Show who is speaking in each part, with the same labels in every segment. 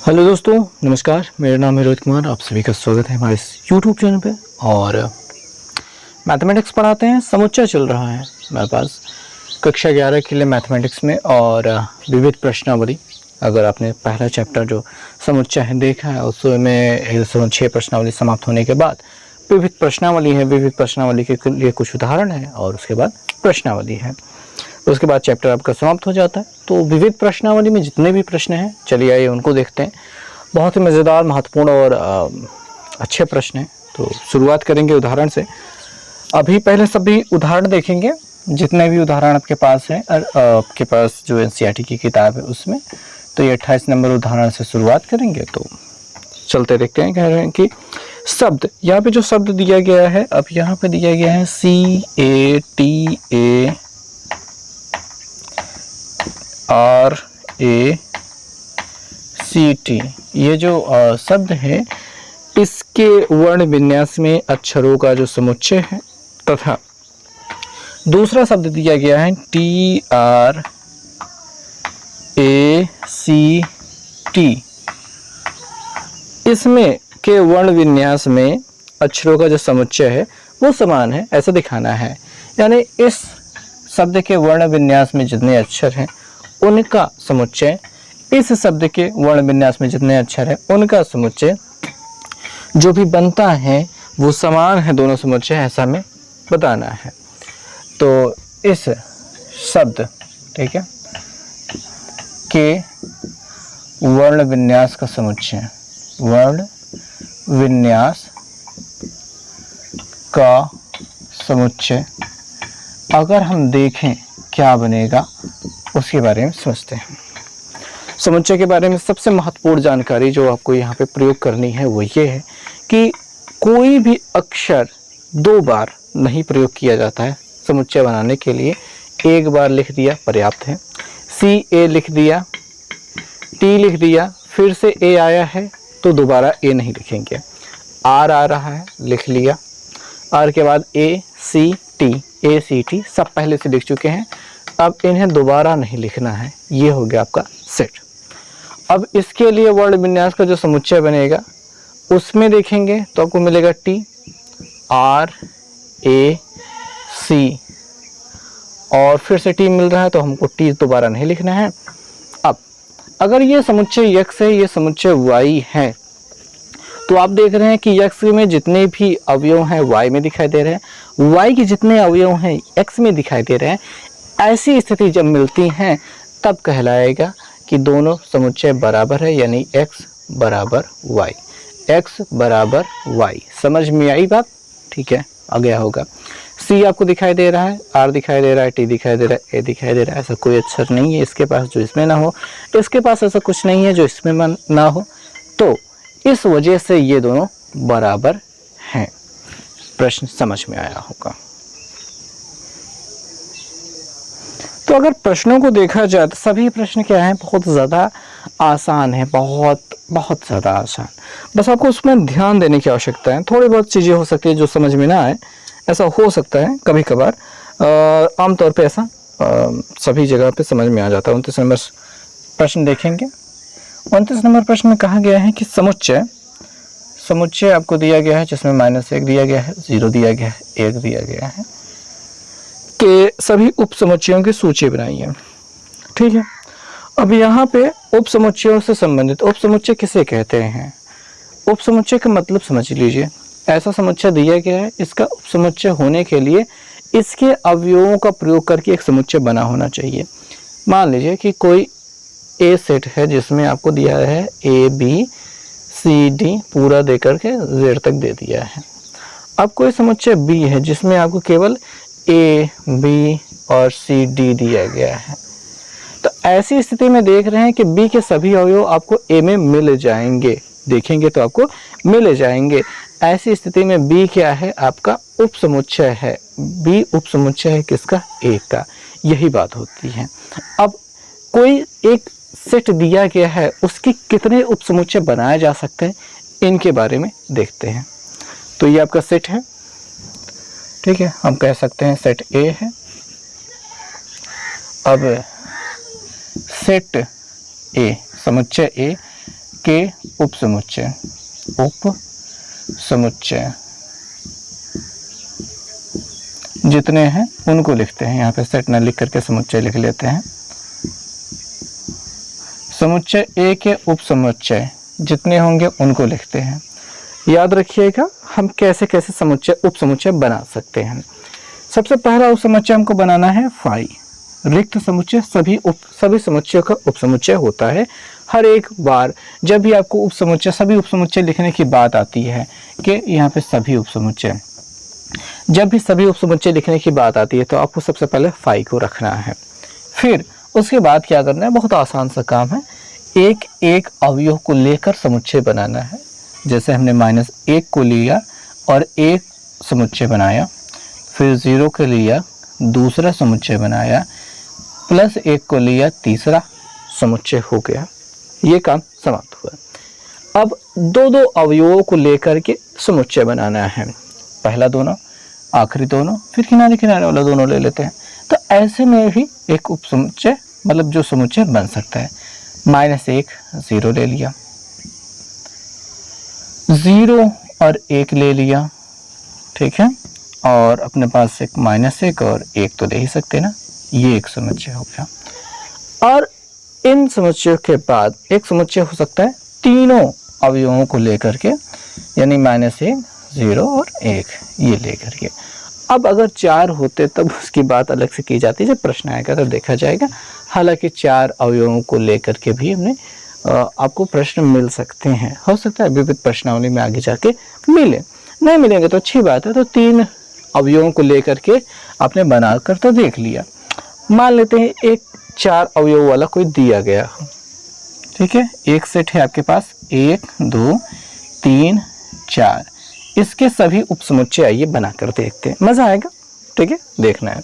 Speaker 1: Hello दोस्तों, नमस्कार। मेरा नाम है रोहित कुमार। आप सभी का स्वागत है हमारे इस यूट्यूब चैनल पे। और मैथमेटिक्स पढ़ाते हैं, समुच्चय चल रहा है मेरे पास कक्षा 11 के लिए मैथमेटिक्स में। और विविध प्रश्नावली, अगर आपने पहला चैप्टर जो समुच्चय है देखा है, उसमें 6 प्रश्नावली समाप्त होने के बाद विविध प्रश्नावली है। विविध प्रश्नावली के लिए कुछ उदाहरण है और उसके बाद प्रश्नावली है। उसके बाद चैप्टर आपका समाप्त हो जाता है। तो विविध प्रश्नावली में जितने भी प्रश्न हैं, चलिए आइए उनको देखते हैं। बहुत ही मज़ेदार, महत्वपूर्ण और अच्छे प्रश्न हैं। तो शुरुआत करेंगे उदाहरण से। अभी पहले सभी उदाहरण देखेंगे, जितने भी उदाहरण आपके पास हैं, आपके पास जो एनसीईआरटी की किताब है उसमें। तो ये 28 नंबर उदाहरण से शुरुआत करेंगे। तो चलते देखते हैं। कह रहे हैं कि शब्द, यहाँ पे जो शब्द दिया गया है, अब यहाँ पे दिया गया है CATARACT। ये जो शब्द है, इसके वर्ण विन्यास में अक्षरों का जो समुच्चय है, तथा दूसरा शब्द दिया गया है TRACT। इसमें के वर्ण विन्यास में अक्षरों का जो समुच्चय है वो समान है, ऐसा दिखाना है। यानी इस शब्द के वर्ण विन्यास में जितने अक्षर हैं उनका समुच्चय, इस शब्द के वर्ण विन्यास में जितने अक्षर हैं उनका समुच्चय जो भी बनता है वो समान है, दोनों समुच्चय, ऐसा हमें बताना है। तो इस शब्द, ठीक है, के वर्ण विन्यास का समुच्चय, वर्ण विन्यास का समुच्चय अगर हम देखें क्या बनेगा, उसके बारे में समझते हैं। समुच्चय के बारे में सबसे महत्वपूर्ण जानकारी जो आपको यहाँ पे प्रयोग करनी है वो ये है कि कोई भी अक्षर 2 बार नहीं प्रयोग किया जाता है समुच्चय बनाने के लिए। एक बार लिख दिया पर्याप्त है। CA लिख दिया, T लिख दिया, फिर से A आया है तो दोबारा A नहीं लिखेंगे। R आ रहा है, लिख लिया। R के बाद ACT सब पहले से लिख चुके हैं, अब इन्हें दोबारा नहीं लिखना है। ये हो गया आपका सेट। अब इसके लिए वर्ण विन्यास का जो समुच्चय बनेगा उसमें देखेंगे तो आपको मिलेगा TRAC, और फिर से T मिल रहा है तो हमको T दोबारा नहीं लिखना है। अब अगर ये समुच्चय X है, ये समुच्चय Y है, तो आप देख रहे हैं कि X में जितने भी अवयव हैं Y में दिखाई दे रहे हैं, Y के जितने अवयव हैं X में दिखाई दे रहे हैं। ऐसी स्थिति जब मिलती हैं तब कहलाएगा कि दोनों समुच्चय बराबर है, यानी X बराबर Y। X बराबर Y। समझ में आई बात? ठीक है, आ गया होगा। C आपको दिखाई दे रहा है, R दिखाई दे रहा है, T दिखाई दे रहा है, A दिखाई दे रहा है। ऐसा कोई अक्षर नहीं है इसके पास जो इसमें ना हो, इसके पास ऐसा कुछ नहीं है जो इसमें ना हो। तो इस वजह से ये दोनों बराबर हैं। प्रश्न समझ में आया होगा। तो अगर प्रश्नों को देखा जाए तो सभी प्रश्न क्या हैं, बहुत ज़्यादा आसान है, बहुत ज़्यादा आसान। बस आपको उसमें ध्यान देने की आवश्यकता है। थोड़ी बहुत चीज़ें हो सकती है जो समझ में ना आए, ऐसा हो सकता है कभी कभार। आमतौर पे ऐसा सभी जगह पे समझ में आ जाता है। 29 नंबर प्रश्न देखेंगे। 29 नंबर प्रश्न में कहा गया है कि समुच्चय आपको दिया गया है जिसमें -1 दिया गया है, 0 दिया गया है, 1 दिया गया है, के सभी उप समुच्चयों की सूची बनाइए। ठीक है, अब यहाँ पे उप समुच्चयों से संबंधित, उप समुच्चय किसे कहते हैं? उप समुच्चय का मतलब समझ लीजिए। ऐसा समुच्चय दिया गया है, इसका उप समुच्चय होने के लिए इसके अवयवों का प्रयोग करके एक समुच्चय बना होना चाहिए। मान लीजिए कि कोई A सेट है जिसमें आपको दिया है ABCD पूरा देकर के Z तक दे दिया है। अब कोई समुच्चय B है जिसमें आपको केवल A, B और C, D दिया गया है। तो ऐसी स्थिति में देख रहे हैं कि B के सभी अवयव आपको A में मिल जाएंगे। देखेंगे तो आपको मिल जाएंगे। ऐसी स्थिति में B क्या है? आपका उप समुच्चय है। B उप समुच्चय है किसका? A का। यही बात होती है। अब कोई एक सेट दिया गया है, उसकी कितने उप समुच्चय बनाए जा सकते हैं, इनके बारे में देखते हैं। तो ये आपका सेट है, ठीक है, हम कह सकते हैं सेट A है। अब सेट A, समुच्चय A के उपसमुच्चय, उप समुच्चय जितने हैं उनको लिखते हैं। यहाँ पे सेट न लिख करके समुच्चय लिख लेते हैं। समुच्चय ए के उपसमुच्चय जितने होंगे उनको लिखते हैं। याद रखिएगा हम कैसे कैसे समुच्चय उपसमुच्चय बना सकते हैं। सबसे पहला उपसमुच्चय हमको बनाना है फाई। रिक्त समुच्चय सभी समुच्चयों का उपसमुच्चय होता है। हर एक बार जब भी आपको सभी उपसमुच्चय लिखने की बात आती है कि यहाँ पे सभी उपसमुच्चय, जब भी सभी उपसमुच्चय लिखने की बात आती है तो आपको सबसे पहले फाई को रखना है। फिर उसके बाद क्या करना है, बहुत आसान सा काम है, एक एक अवयव को लेकर समुच्चय बनाना है। जैसे हमने -1 को लिया और एक समुच्चय बनाया, फिर 0 को लिया दूसरा समुच्चय बनाया, +1 को लिया तीसरा समुच्चय हो गया। ये काम समाप्त हुआ। अब दो अवयवों को लेकर के समुच्चय बनाना है। पहला दोनों, आखिरी दोनों, फिर किनारे किनारे वाला दोनों ले लेते हैं। तो ऐसे में भी एक उपसमुच्चय मतलब जो समुच्चय बन सकता है। -1 0 ले लिया, 0 और 1 ले लिया, ठीक है, और अपने पास एक -1 और 1 तो ले ही सकते ना, ये एक समुच्चय हो गया। और इन समुच्चयों के बाद एक समुच्चय हो सकता है तीनों अवयवों को लेकर के, यानी -1 0 और 1 ये लेकर के। अब अगर 4 होते तब उसकी बात अलग से की जाती है, जब प्रश्न आएगा तो देखा जाएगा। हालांकि 4 अवयवों को लेकर के भी हमने आपको प्रश्न मिल सकते हैं, हो सकता है विविध प्रश्नावली में आगे जाके मिले, नहीं मिलेंगे तो अच्छी बात है। तो 3 अवयवों को लेकर के आपने बनाकर तो देख लिया। मान लेते हैं एक 4 अवयव वाला कोई दिया गया, ठीक है, एक सेट है आपके पास 1 2 3 4, इसके सभी उपसमुच्चय आइए बनाकर देखते हैं, मजा आएगा, ठीक है, देखना है।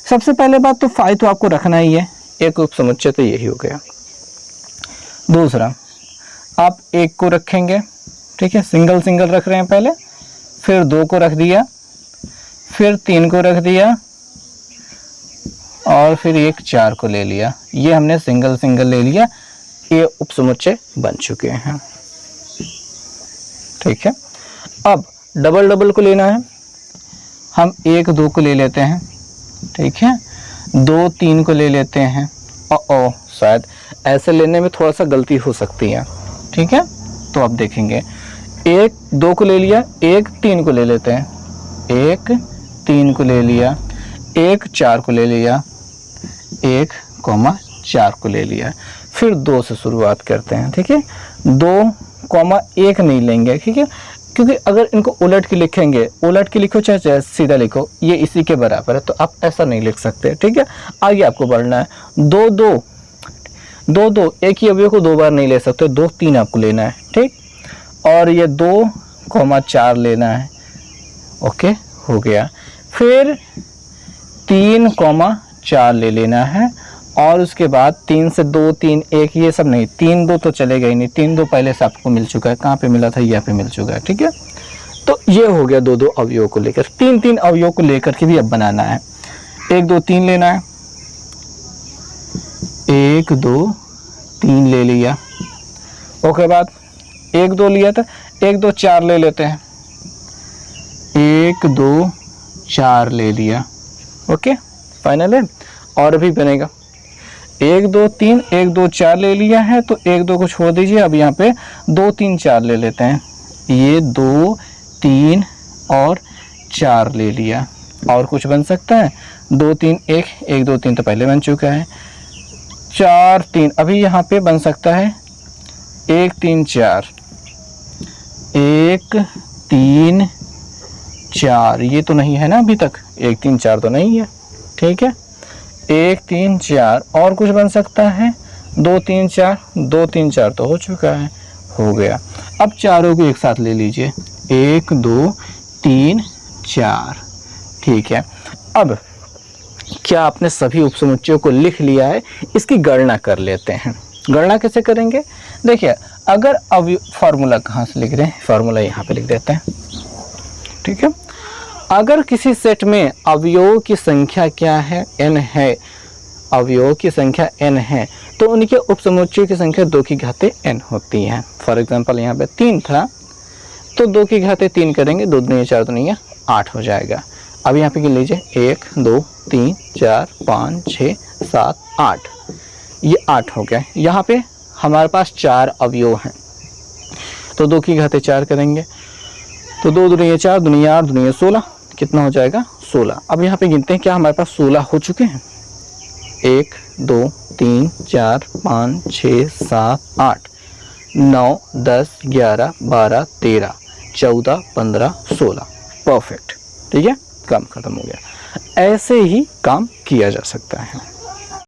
Speaker 1: सबसे पहले बात तो फाई तो आपको रखना ही है, एक उपसमुच्चय तो यही हो गया। दूसरा आप 1 को रखेंगे, ठीक है, सिंगल सिंगल रख रहे हैं पहले, फिर 2 को रख दिया, फिर 3 को रख दिया, और फिर एक 4 को ले लिया। ये हमने सिंगल सिंगल ले लिया, ये उपसमुच्चय बन चुके हैं, ठीक है। अब डबल डबल को लेना है, हम 1 2 को ले लेते हैं, ठीक है, 2 3 को ले लेते हैं। शायद ऐसे लेने में थोड़ा सा गलती हो सकती है, ठीक है, तो आप देखेंगे 1 2 को ले लिया, 1 3 को ले लेते हैं, 1 3 को ले लिया, 1 4 को ले लिया, 1 4 को ले लिया, फिर 2 से शुरुआत करते हैं, ठीक है। 2 1 नहीं लेंगे, ठीक है, क्योंकि अगर इनको उलट के लिखेंगे, उलट के लिखो चाहे सीधा लिखो, ये इसी के बराबर है, तो आप ऐसा नहीं लिख सकते, ठीक है। आगे आपको बढ़ना है, 2 2 एक ही अवयव को 2 बार नहीं ले सकते, 2 3 आपको लेना है, ठीक, और ये 2 4 लेना है, ओके, हो गया। फिर 3 4 ले लेना है, और उसके बाद 3 से 2 3 1 ये सब नहीं, 3 2 तो चलेगा ही नहीं, 3 2 पहले से आपको मिल चुका है, कहाँ पे मिला था, यहाँ पे मिल चुका है, ठीक है। तो ये हो गया 2 2 अवयव को लेकर। 3 3 अवयव को लेकर के भी अब बनाना है, 1 2 3 लेना है, 1 2 3 ले लिया, उसके बाद 1 2 लिया था, 1 2 4 ले लेते हैं, 1 2 4 ले लिया, ओके, फाइनल है। और भी बनेगा 1 2 3 1 2 4 ले लिया है, तो 1 2 को छोड़ दीजिए, अब यहाँ पे 2 3 4 ले लेते हैं, ये 2 3 और 4 ले लिया। और कुछ बन सकता है, 2 3 1 1 2 3 तो पहले बन चुका है, 4 3 अभी यहाँ पे बन सकता है, 1 3 4 1 3 4, ये तो नहीं है ना अभी तक, 1 3 4 तो नहीं है, ठीक है, 1 3 4। और कुछ बन सकता है, 2 3 4 2 3 4 तो हो चुका है, हो गया। अब चारों को एक साथ ले लीजिए, 1 2 3 4, ठीक है। अब क्या आपने सभी उपसमुच्चयों को लिख लिया है, इसकी गणना कर लेते हैं। गणना कैसे करेंगे, देखिए, अगर अब फार्मूला कहाँ से लिख रहे हैं, फार्मूला यहाँ पे लिख देते हैं, ठीक है। अगर किसी सेट में अवयवों की संख्या क्या है, n है, अवयवों की संख्या n है तो उनके उपसमुच्चयों की संख्या 2 की घाते n होती है। फॉर एग्जांपल यहाँ पे 3 था तो 2 की घाते 3 करेंगे, 2 दूनी 4 दूनी 8 हो जाएगा। अब यहाँ पे गिन लीजिए 1 2 3 4 5 6 7 8, ये 8 हो गया। यहाँ पे हमारे पास 4 अवयव हैं तो 2 की घाते 4 करेंगे तो 2 दूनी 4 दूनी 8 दूनी 16, कितना हो जाएगा 16। अब यहाँ पे गिनते हैं क्या हमारे पास 16 हो चुके हैं। 1 2 3 4 5 6 7 8 9 10 11 12 13 14 15 16, परफेक्ट। ठीक है, काम खत्म हो गया। ऐसे ही काम किया जा सकता है।